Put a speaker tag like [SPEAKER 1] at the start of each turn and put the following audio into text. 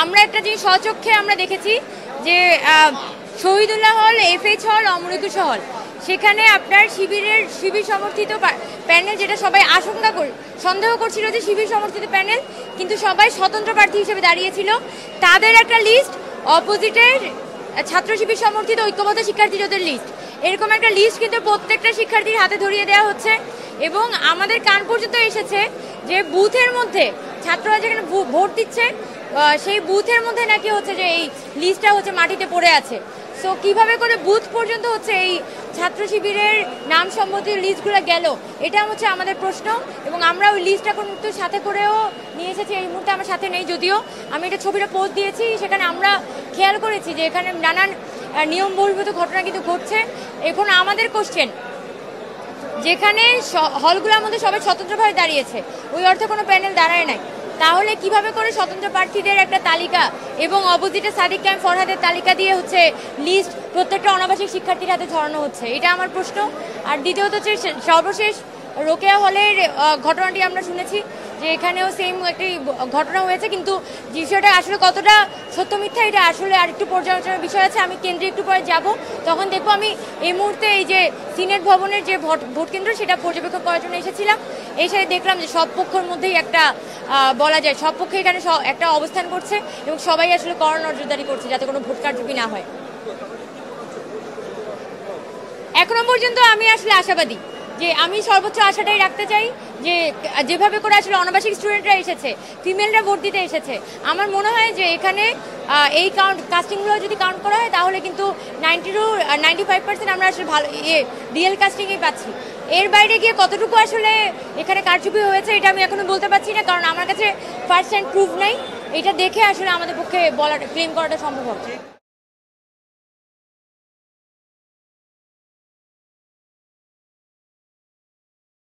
[SPEAKER 1] আমরা একটা জিনিস স্বচক্ষে আমরা দেখেছি যে শহীদুল্লাহ হল, এফএইচ হল, অমর একুশে হল, সেখানে আপনার শিবির সমর্থিত প্যানেল, যেটা সবাই সন্দেহ করছিল যে শিবির সমর্থিত প্যানেল, কিন্তু সবাই স্বতন্ত্র প্রার্থী হিসেবে দাঁড়িয়েছিল। তাদের একটা লিস্ট, অপোজিটের ছাত্র শিবির সমর্থিত ঐক্যবদ্ধ শিক্ষার্থী জোটের লিস্ট, এরকম একটা লিস্ট কিন্তু প্রত্যেকটা শিক্ষার্থীর হাতে ধরিয়ে দেওয়া হচ্ছে। এবং আমাদের কান পর্যন্ত এসেছে যে বুথের মধ্যে ছাত্ররা যেখানে ভোট দিচ্ছে সেই বুথের মধ্যে নাকি হচ্ছে যে এই লিস্টটা হচ্ছে মাটিতে পড়ে আছে। সো কিভাবে করে বুথ পর্যন্ত হচ্ছে এই ছাত্র শিবিরের নাম সম্বন্ধিত লিস্টগুলো গেল, এটা হচ্ছে আমাদের প্রশ্ন। এবং আমরা ওই লিস্টটা কিন্তু সাথে করেও নিয়ে এসেছি। এই মুহূর্তে আমার সাথে নেই, যদিও আমি এটা ছবিটা পোস্ট দিয়েছি। সেখানে আমরা খেয়াল করেছি যে এখানে নানান নিয়ম বহির্ভূত ঘটনা কিন্তু ঘটছে। এখন আমাদের কোশ্চেন, যেখানে হলগুলোর মধ্যে সবাই স্বতন্ত্রভাবে দাঁড়িয়েছে, ওই অর্থে কোনো প্যানেল দাঁড়ায় নাই, তাহলে কিভাবে করে স্বতন্ত্র প্রার্থীদের একটা তালিকা এবং অপোজিটে সাদিক কায়েম ফরহাদের তালিকা দিয়ে হচ্ছে লিস্ট প্রত্যেকটা অনাবাসিক শিক্ষার্থীর হাতে ছড়ানো হচ্ছে, এটা আমার প্রশ্ন। আর দ্বিতীয়ত হচ্ছে সর্বশেষ রোকেয়া হলের ঘটনাটি আমরা শুনেছি যে এখানেও সেম একটি ঘটনা হয়েছে, কিন্তু বিষয়টা আসলে কতটা সত্য মিথ্যা এটা আসলে আরেকটু পর্যালোচনার বিষয় আছে। আমি কেন্দ্রে একটু পরে যাব, তখন দেখবো। আমি এই মুহূর্তে এই যে সিনেট ভবনের যে ভোট কেন্দ্র, সেটা পর্যবেক্ষণ করার জন্য এসেছিলাম। এসে দেখলাম যে সব পক্ষের মধ্যেই একটা বলা যায় সব পক্ষে এখানে একটা অবস্থান করছে এবং সবাই আসলে কড়া নজরদারি করছে যাতে কোনো ভোট কারচুপি না হয়। এখনো পর্যন্ত আমি আসলে আশাবাদী যে আমি সর্বোচ্চ আশাটাই রাখতে চাই যে যেভাবে করে আসলে অনাবাসিক স্টুডেন্টরা এসেছে, ফিমেলরা ভোট দিতে এসেছে, আমার মনে হয় যে এখানে এই কাস্টিংগুলো যদি কাউন্ট করা হয় তাহলে কিন্তু 90 to 95% আমরা আসলে ভালো রিয়েল কাস্টিংই পাচ্ছি। এর বাইরে গিয়ে কতটুকু আসলে এখানে কারচুপি হয়েছে এটা আমি এখনো বলতে পারছি না, কারণ আমার কাছে ফার্স্ট হ্যান্ড প্রুফ নেই। এটা দেখে আসলে আমাদের পক্ষে ক্লেম করাটা সম্ভব হবে।